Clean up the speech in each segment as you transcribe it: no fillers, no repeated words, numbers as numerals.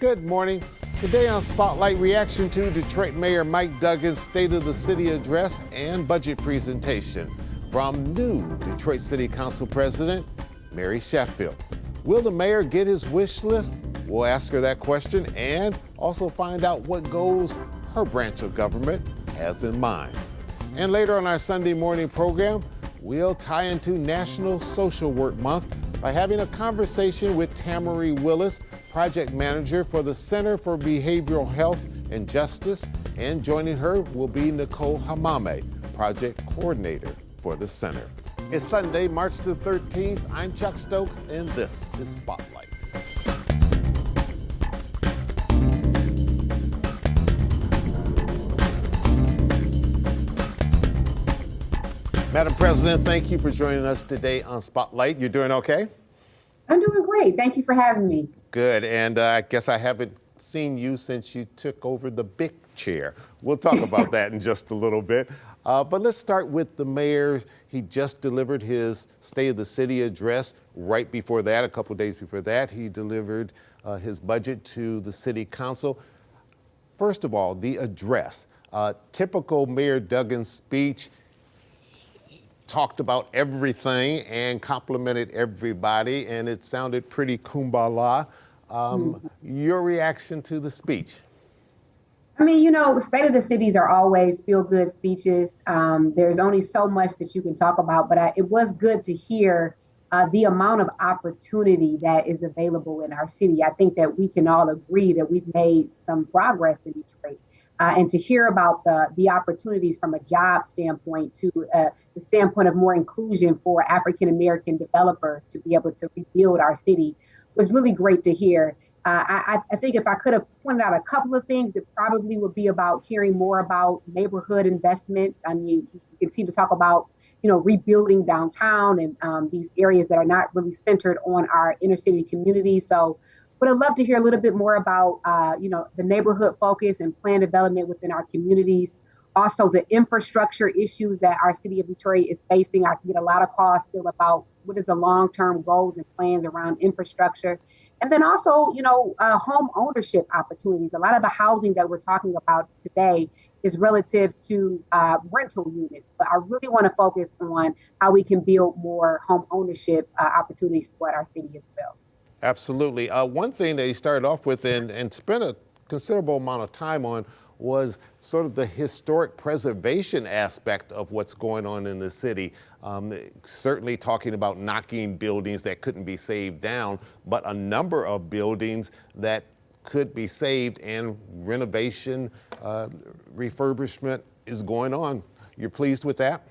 Good morning. Today on Spotlight, reaction to Detroit Mayor Mike Duggan's State of the City address and budget presentation from new Detroit City Council President Mary Sheffield. Will the mayor get his wish list? We'll ask her that question and also find out what goals her branch of government has in mind. And later on our Sunday morning program, we'll tie into National Social Work Month by having a conversation with Tamari Willis, project manager for the Center for Behavioral Health and Justice, and joining her will be Nicole Hamame, project coordinator for the center. It's Sunday, March the 13th. I'm Chuck Stokes, and this is Spotlight. Madam President, thank you for joining us today on Spotlight. You're doing okay? I'm doing great. Thank you for having me. Good, and I guess I haven't seen you since you took over the big chair. We'll talk about that in just a little bit. But let's start with the mayor. He just delivered his State of the City address. Right before that, a couple days before that, he delivered his budget to the City Council. First of all, the address. Typical Mayor Duggan speech. Talked about everything and complimented everybody, and it sounded pretty kumbaya. Your reaction to the speech? I mean, you know, State of the Cities are always feel-good speeches. There's only so much that you can talk about, but it was good to hear the amount of opportunity that is available in our city. I think that we can all agree that we've made some progress in Detroit. And to hear about the opportunities from a job standpoint to the standpoint of more inclusion for African-American developers to be able to rebuild our city was really great to hear. I think if I could have pointed out a couple of things, it probably would be about hearing more about neighborhood investments. I mean, you continue to talk about, you know, rebuilding downtown and these areas that are not really centered on our inner city communities. So but I'd love to hear a little bit more about, you know, the neighborhood focus and plan development within our communities. Also, the infrastructure issues that our city of Detroit is facing. I get a lot of calls still about what is the long-term goals and plans around infrastructure. And then also, you know, home ownership opportunities. A lot of the housing that we're talking about today is relative to rental units. But I really want to focus on how we can build more home ownership opportunities for our city as well. Absolutely. One thing that he started off with and spent a considerable amount of time on was sort of the historic preservation aspect of what's going on in the city. Certainly talking about knocking buildings that couldn't be saved down, but a number of buildings that could be saved, and renovation, refurbishment is going on. You're pleased with that?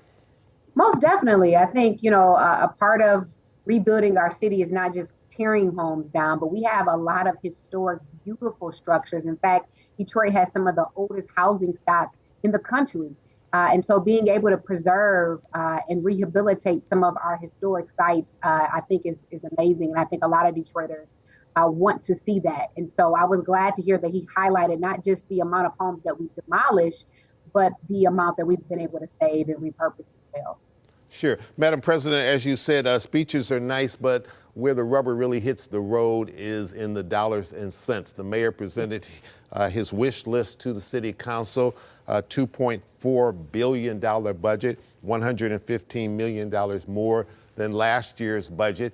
Most definitely. I think, you know, a part of rebuilding our city is not just tearing homes down, but we have a lot of historic, beautiful structures. In fact, Detroit has some of the oldest housing stock in the country. And so being able to preserve and rehabilitate some of our historic sites, I think is amazing. And I think a lot of Detroiters want to see that. And so I was glad to hear that he highlighted not just the amount of homes that we've demolished, but the amount that we've been able to save and repurpose as well. Sure. Madam President, as you said, speeches are nice, but where the rubber really hits the road is in the dollars and cents. The mayor presented his wish list to the city council, $2.4 billion budget, $115 million more than last year's budget.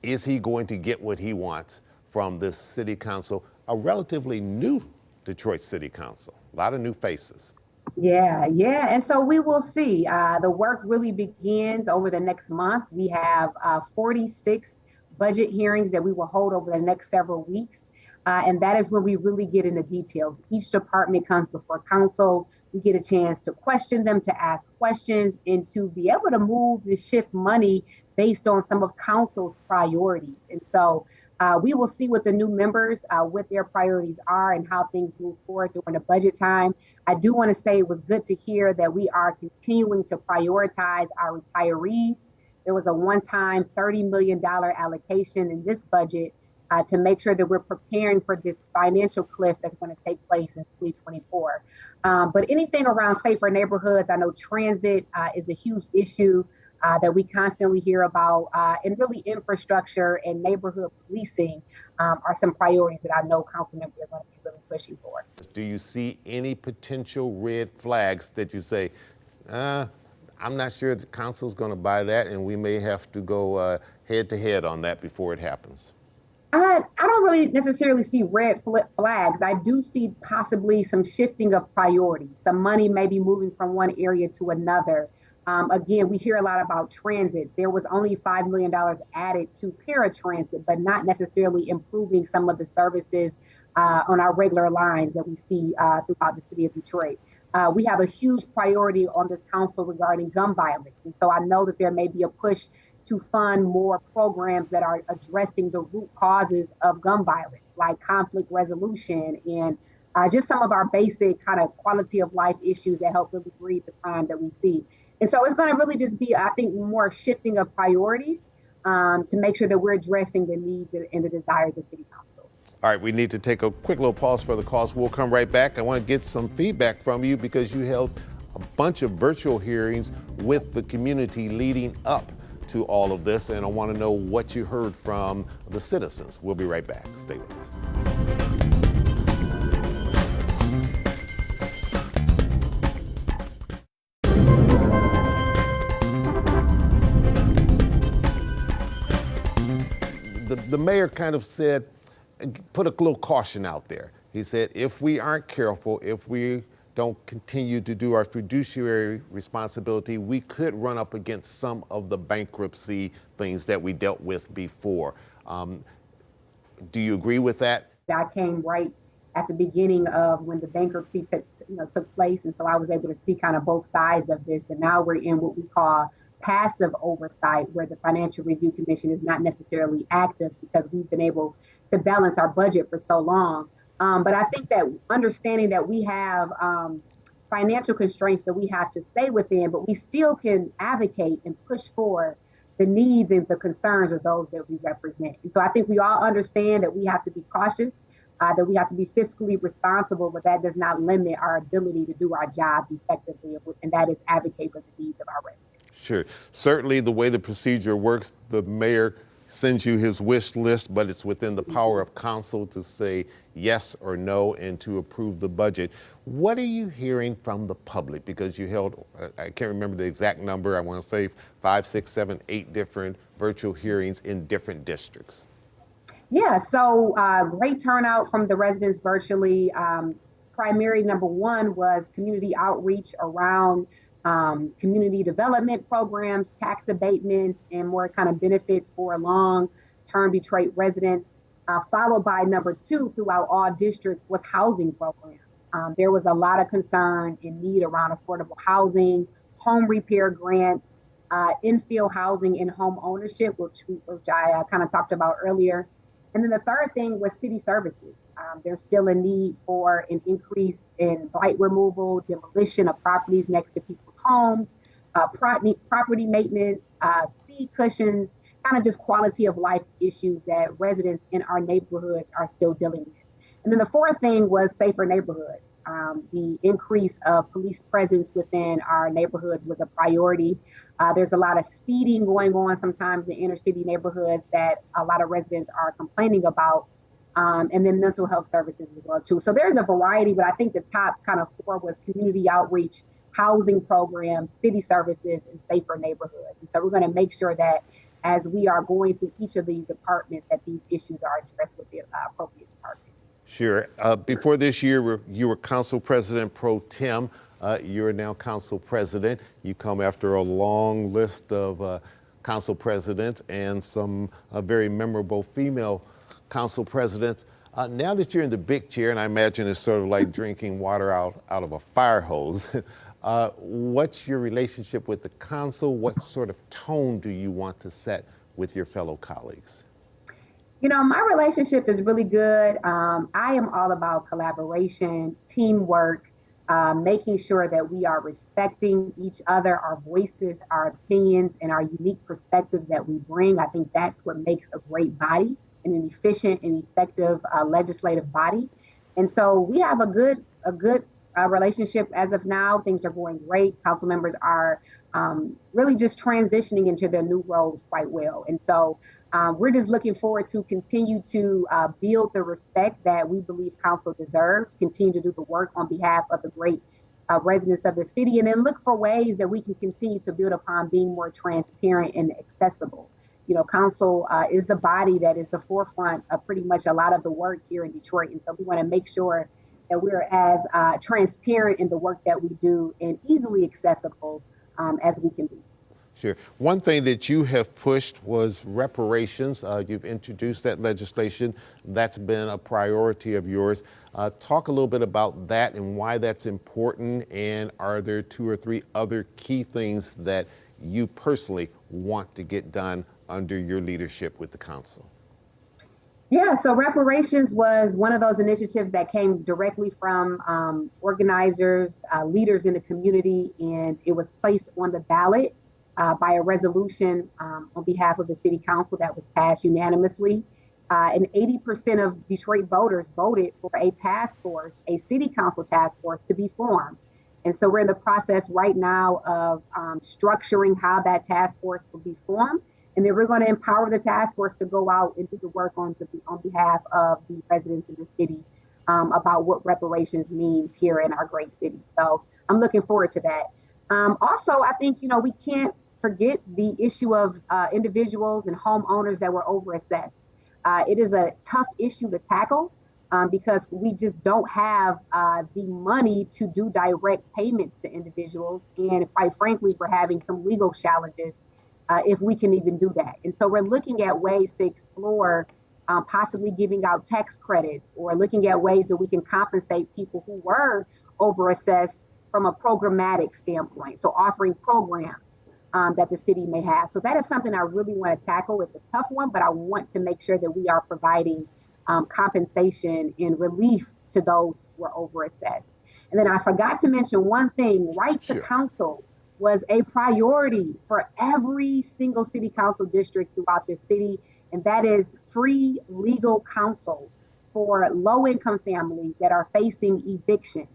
Is he going to get what he wants from this city council, a relatively new Detroit City Council? A lot of new faces. Yeah. And so we will see. The work really begins over the next month. We have 46 budget hearings that we will hold over the next several weeks. And that is when we really get into details. Each department comes before council. We get a chance to question them, to ask questions, and to be able to move and shift money based on some of council's priorities. And so we will see what the new members, what their priorities are and how things move forward during the budget time. I do want to say it was good to hear that we are continuing to prioritize our retirees. There was a one-time $30 million allocation in this budget to make sure that we're preparing for this financial cliff that's going to take place in 2024. But anything around safer neighborhoods, I know transit is a huge issue. that we constantly hear about, and really infrastructure and neighborhood policing are some priorities that I know council members are going to be really pushing for. Do you see any potential red flags that you say, I'm not sure the council's going to buy that, and we may have to go head to head on that before it happens? I don't really necessarily see red flags. I do see possibly some shifting of priorities, some money maybe moving from one area to another. Again, we hear a lot about transit. There was only $5 million added to paratransit, but not necessarily improving some of the services on our regular lines that we see throughout the city of Detroit. We have a huge priority on this council regarding gun violence. And so I know that there may be a push to fund more programs that are addressing the root causes of gun violence, like conflict resolution and just some of our basic kind of quality of life issues that help really breed the crime that we see. And so it's going to really just be, I think, more shifting of priorities to make sure that we're addressing the needs and the desires of City Council. All right, we need to take a quick little pause for the calls. We'll come right back. I want to get some feedback from you because you held a bunch of virtual hearings with the community leading up to all of this, and I want to know what you heard from the citizens. We'll be right back. Stay with us. The mayor kind of said, put a little caution out there. He said, if we aren't careful, if we don't continue to do our fiduciary responsibility, we could run up against some of the bankruptcy things that we dealt with before. Do you agree with that? I came right at the beginning of when the bankruptcy took place, and so I was able to see kind of both sides of this. And now we're in what we call passive oversight, where the Financial Review Commission is not necessarily active because we've been able to balance our budget for so long. But I think that understanding that we have financial constraints that we have to stay within, but we still can advocate and push for the needs and the concerns of those that we represent. And so I think we all understand that we have to be cautious, that we have to be fiscally responsible, but that does not limit our ability to do our jobs effectively, and that is advocate for the needs of our residents. Sure. Certainly the way the procedure works, the mayor sends you his wish list, but it's within the power of council to say yes or no and to approve the budget. What are you hearing from the public? Because you held, I can't remember the exact number, I want to say 5, 6, 7, 8 different virtual hearings in different districts. Yeah, so great turnout from the residents virtually. Primary number one was community outreach around community development programs, tax abatements, and more kind of benefits for long-term Detroit residents. Followed by number two throughout all districts was housing programs. There was a lot of concern and need around affordable housing, home repair grants, infill housing and home ownership, which I kind of talked about earlier. And then the third thing was city services. There's still a need for an increase in blight removal, demolition of properties next to people's homes, property maintenance, speed cushions, kind of just quality of life issues that residents in our neighborhoods are still dealing with. And then the fourth thing was safer neighborhoods. The increase of police presence within our neighborhoods was a priority. There's a lot of speeding going on sometimes in inner city neighborhoods that a lot of residents are complaining about. And then mental health services as well too. So there's a variety, but I think the top kind of four was community outreach, housing programs, city services, and safer neighborhoods. And so we're going to make sure that as we are going through each of these departments, that these issues are addressed with the appropriate department. Sure. Before this year, you were council president pro tem. You're now council president. You come after a long list of council presidents and some very memorable female council presidents. Now that you're in the big chair, and I imagine it's sort of like drinking water out of a fire hose, what's your relationship with the council? What sort of tone do you want to set with your fellow colleagues? You know, my relationship is really good. I am all about collaboration, teamwork, making sure that we are respecting each other, our voices, our opinions, and our unique perspectives that we bring. I think that's what makes a great body and an efficient and effective legislative body. And so we have a good relationship as of now. Things are going great. Council members are really just transitioning into their new roles quite well. And so we're just looking forward to continue to build the respect that we believe council deserves, continue to do the work on behalf of the great residents of the city, and then look for ways that we can continue to build upon being more transparent and accessible. You know, council is the body that is the forefront of pretty much a lot of the work here in Detroit. And so we want to make sure that we're as transparent in the work that we do and easily accessible as we can be. Sure. One thing that you have pushed was reparations. You've introduced that legislation. That's been a priority of yours. Talk a little bit about that and why that's important. And are there 2 or 3 other key things that you personally want to get done under your leadership with the council? Yeah, so reparations was one of those initiatives that came directly from organizers, leaders in the community, and it was placed on the ballot by a resolution on behalf of the city council that was passed unanimously. And 80% of Detroit voters voted for a task force, a city council task force, to be formed. And so we're in the process right now of structuring how that task force will be formed. And then we're going to empower the task force to go out and do the work on behalf of the residents in the city about what reparations means here in our great city. So I'm looking forward to that. Also, I think, we can't forget the issue of individuals and homeowners that were overassessed. It is a tough issue to tackle because we just don't have the money to do direct payments to individuals. And quite frankly, we're having some legal challenges if we can even do that. And so we're looking at ways to explore possibly giving out tax credits or looking at ways that we can compensate people who were overassessed from a programmatic standpoint. So offering programs that the city may have. So that is something I really want to tackle. It's a tough one, but I want to make sure that we are providing compensation and relief to those who are overassessed. And then I forgot to mention one thing, right to counsel was a priority for every single city council district throughout the city. And that is free legal counsel for low-income families that are facing eviction.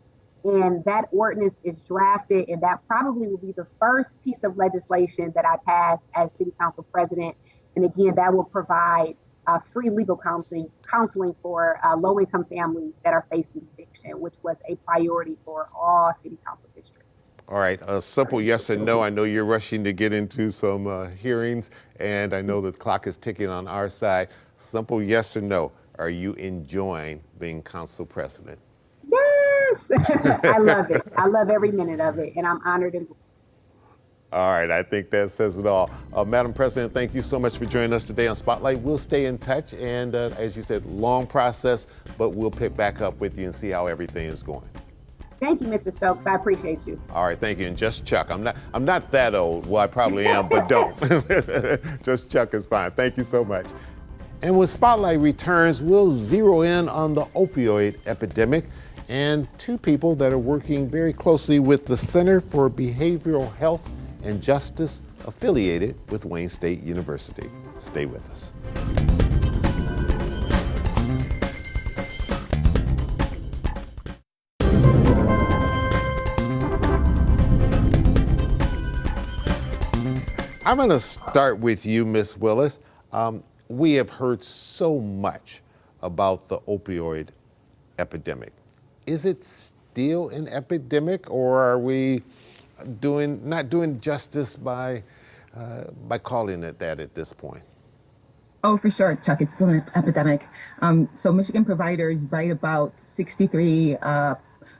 And that ordinance is drafted, and that probably will be the first piece of legislation that I pass as city council president. And again, that will provide free legal counseling for low-income families that are facing eviction, which was a priority for all city council districts. All right, a simple yes or no. I know you're rushing to get into some hearings, and I know the clock is ticking on our side. Simple yes or no. Are you enjoying being council president? Yes, I love it. I love every minute of it, and I'm honored and blessed. All right, I think that says it all. Madam President, thank you so much for joining us today on Spotlight. We'll stay in touch, and as you said, long process, but we'll pick back up with you and see how everything is going. Thank you, Mr. Stokes. I appreciate you. All right, thank you. And just Chuck. I'm not that old. Well, I probably am, but don't. Just Chuck is fine. Thank you so much. And when Spotlight returns, we'll zero in on the opioid epidemic and 2 people that are working very closely with the Center for Behavioral Health and Justice affiliated with Wayne State University. Stay with us. I'm going to start with you, Ms. Willis. We have heard so much about the opioid epidemic. Is it still an epidemic, or are we not doing justice by calling it that at this point? Oh, for sure, Chuck. It's still an epidemic. So Michigan providers write about 63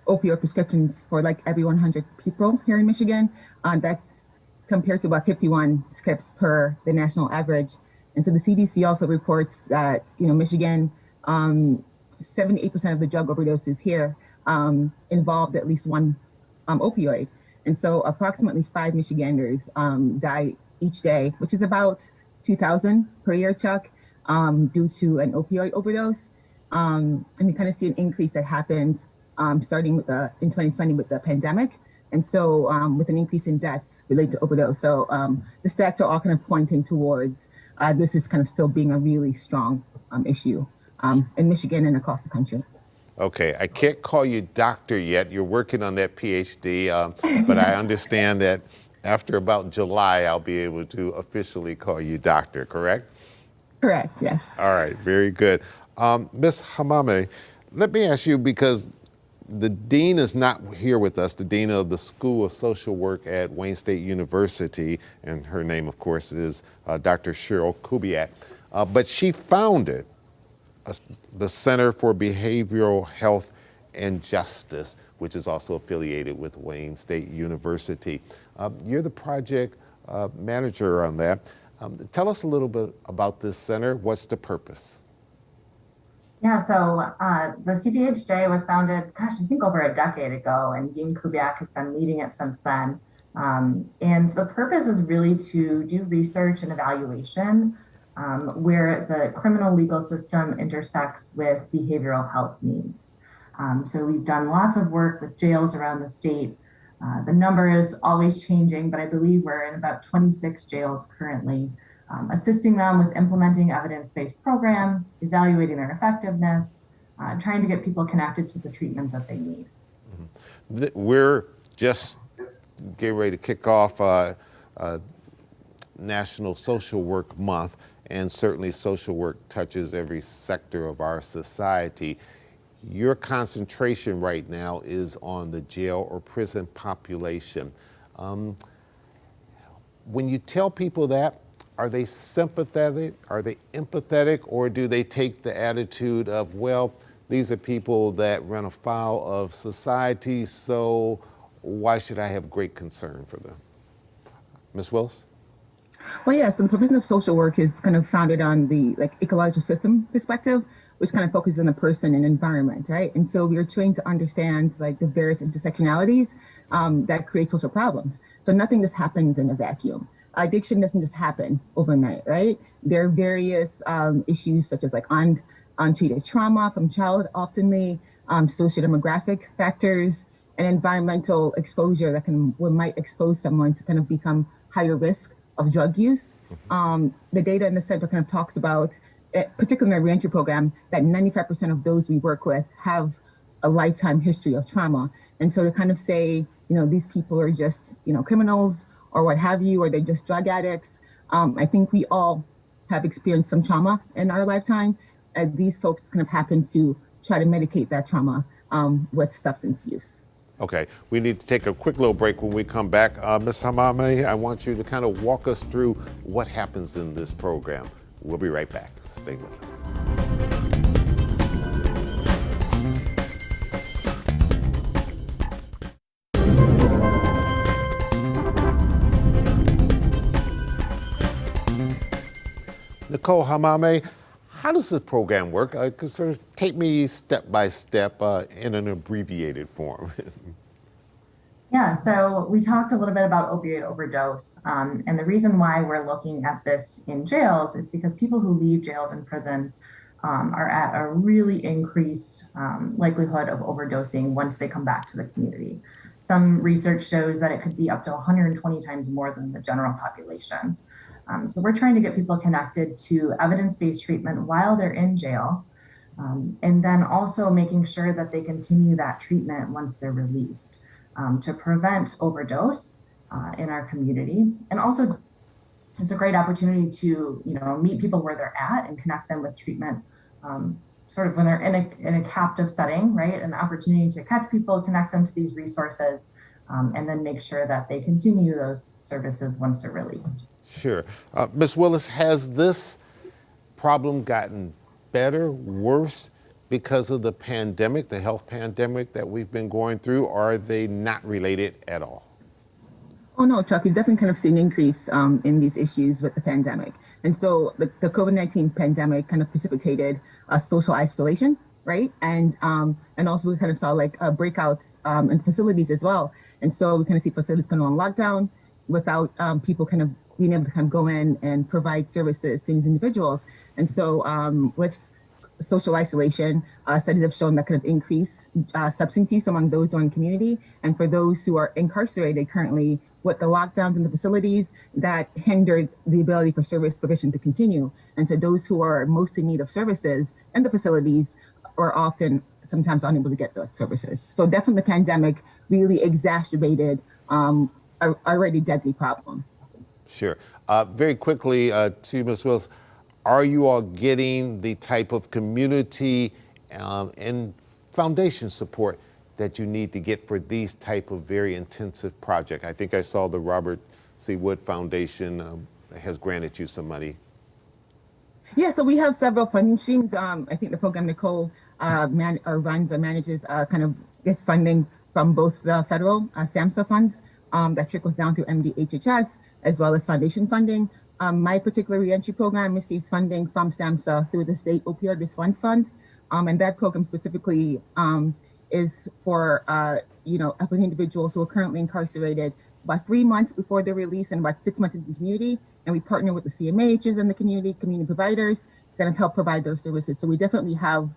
opioid prescriptions for like every 100 people here in Michigan. That's compared to about 51 scripts per the national average. And so the CDC also reports that, Michigan, 78% of the drug overdoses here involved at least one opioid. And so approximately 5 Michiganders die each day, which is about 2,000 per year, Chuck, due to an opioid overdose. And we kind of see an increase that happened starting with in 2020 with the pandemic. And so with an increase in deaths related to overdose. So the stats are all kind of pointing towards this is kind of still being a really strong issue in Michigan and across the country. Okay, I can't call you doctor yet. You're working on that PhD, but I understand that after about July, I'll be able to officially call you doctor, correct? Correct, yes. All right, very good. Ms. Hamame, let me ask you, because the dean is not here with us, the dean of the School of Social Work at Wayne State University, and her name, of course, is Dr. Cheryl Kubiak, but she founded the Center for Behavioral Health and Justice, which is also affiliated with Wayne State University. You're the project manager on that. Tell us a little bit about this center. What's the purpose? Yeah, so the CPHJ was founded, gosh, I think over a decade ago, and Dean Kubiak has been leading it since then. And the purpose is really to do research and evaluation where the criminal legal system intersects with behavioral health needs. So we've done lots of work with jails around the state. The number is always changing, but I believe we're in about 26 jails currently, assisting them with implementing evidence-based programs, evaluating their effectiveness, trying to get people connected to the treatment that they need. We're just getting ready to kick off National Social Work Month, and certainly social work touches every sector of our society. Your concentration right now is on the jail or prison population. When you tell people that, are they sympathetic? Are they empathetic? Or do they take the attitude of, well, these are people that run afoul of society, so why should I have great concern for them? Ms. Willis? Well, yes, the profession of social work is kind of founded on the ecological system perspective, which kind of focuses on the person and environment, right? And so we are trained to understand the various intersectionalities that create social problems. So nothing just happens in a vacuum. Addiction doesn't just happen overnight, right? There are various issues such as untreated trauma from childhood, oftenly sociodemographic factors, and environmental exposure that might expose someone to kind of become higher risk of drug use. The data in the center kind of talks about, particularly in our reentry program, that 95% of those we work with have a lifetime history of trauma. And so to kind of say, these people are just, criminals or what have you, or they're just drug addicts. I think we all have experienced some trauma in our lifetime. These folks kind of happen to try to medicate that trauma with substance use. Okay, we need to take a quick little break. When we come back, Ms. Hamame, I want you to kind of walk us through what happens in this program. We'll be right back. Stay with us. Nicole Hamame, how does this program work? Sort of take me step by step in an abbreviated form. Yeah, so we talked a little bit about opioid overdose. And the reason why we're looking at this in jails is because people who leave jails and prisons are at a really increased likelihood of overdosing once they come back to the community. Some research shows that it could be up to 120 times more than the general population. So we're trying to get people connected to evidence-based treatment while they're in jail, and then also making sure that they continue that treatment once they're released to prevent overdose in our community. And also, it's a great opportunity to meet people where they're at and connect them with treatment, sort of when they're in a captive setting, right? An opportunity to catch people, connect them to these resources, and then make sure that they continue those services once they're released. Sure. Ms. Willis, has this problem gotten better, worse because of the pandemic, the health pandemic that we've been going through, or are they not related at all? Oh no, Chuck, we've definitely kind of seen an increase in these issues with the pandemic. And so the COVID-19 pandemic kind of precipitated social isolation, right? And also we kind of saw breakouts in facilities as well. And so we kind of see facilities kind of on lockdown without people kind of being able to kind of go in and provide services to these individuals. And so with social isolation, studies have shown that kind of increase substance use among those who are in the community. And for those who are incarcerated currently, with the lockdowns in the facilities, that hindered the ability for service provision to continue. And so those who are most in need of services in the facilities are often sometimes unable to get the services. So definitely the pandemic really exacerbated a already deadly problem. Sure. Very quickly to Ms. Willis, are you all getting the type of community and foundation support that you need to get for these type of very intensive projects? I think I saw the Robert C. Wood Foundation has granted you some money. Yeah, so we have several funding streams. I think the program Nicole runs or manages kind of gets funding from both the federal SAMHSA funds that trickles down through MDHHS, as well as foundation funding. My particular reentry program receives funding from SAMHSA through the state opioid response funds. And that program specifically is for helping individuals who are currently incarcerated about 3 months before their release and about 6 months in the community. And we partner with the CMHs in the community providers that help provide those services. So we definitely have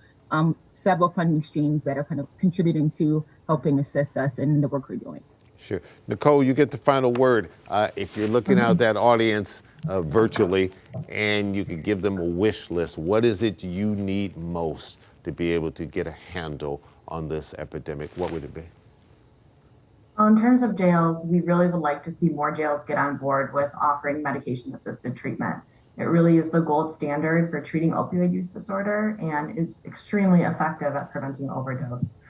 several funding streams that are kind of contributing to helping assist us in the work we're doing. Sure. Nicole, you get the final word. If you're looking out that audience virtually and you could give them a wish list, what is it you need most to be able to get a handle on this epidemic? What would it be? Well, in terms of jails, we really would like to see more jails get on board with offering medication-assisted treatment. It really is the gold standard for treating opioid use disorder and is extremely effective at preventing overdose.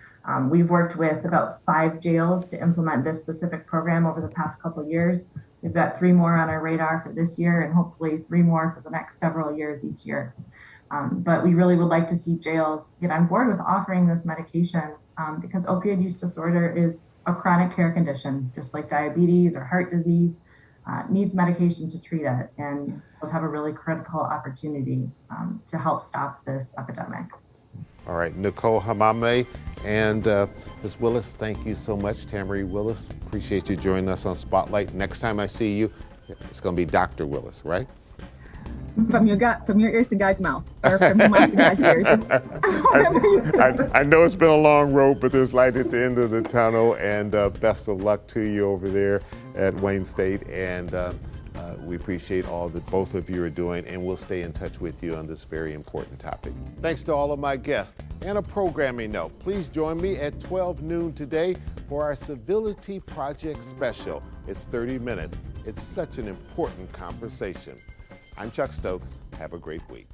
We've worked with about 5 jails to implement this specific program over the past couple of years. We've got 3 more on our radar for this year and hopefully 3 more for the next several years each year. But we really would like to see jails get on board with offering this medication because opioid use disorder is a chronic care condition, just like diabetes or heart disease, needs medication to treat it, and jails have a really critical opportunity to help stop this epidemic. All right, Nicole Hamame and Ms. Willis, thank you so much. Tamari Willis, appreciate you joining us on Spotlight. Next time I see you, it's going to be Dr. Willis, right? From your ears to God's mouth, or from your mouth to God's ears. I know it's been a long road, but there's light at the end of the tunnel, and best of luck to you over there at Wayne State. And we appreciate all that both of you are doing, and we'll stay in touch with you on this very important topic. Thanks to all of my guests. And a programming note, please join me at 12 noon today for our Civility Project special. It's 30 minutes. It's such an important conversation. I'm Chuck Stokes. Have a great week.